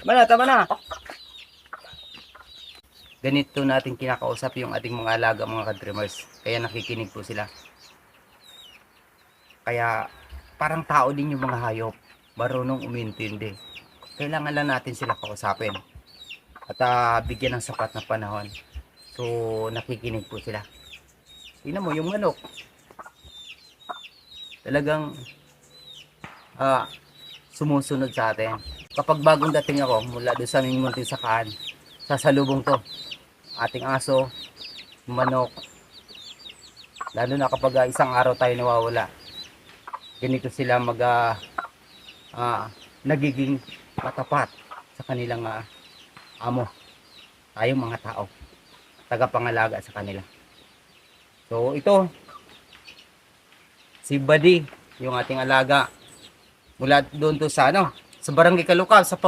Tama na. Ganito natin kinakausap yung ating mga alaga, mga ka-dreamers. Kaya nakikinig po sila. Kaya parang tao din yung mga hayop. Marunong umintindi. Kailangan lang natin sila kausapin. At bigyan ng sapat na panahon. So nakikinig po sila. Tingnan mo yung manok. Talagang sumusunod sa atin. Kapag bagong dating ako mula doon sa aming munting sakaan, sasalubong to. Ating aso, manok. Lalo na kapag isang araw tayo nawawala. Ganito sila nagiging matapat sa kanilang amo. Tayong mga tao. Tagapangalaga sa kanila. So ito, si Buddy, yung ating alaga. Mula doon to sa sa Barangay Caloocan, sa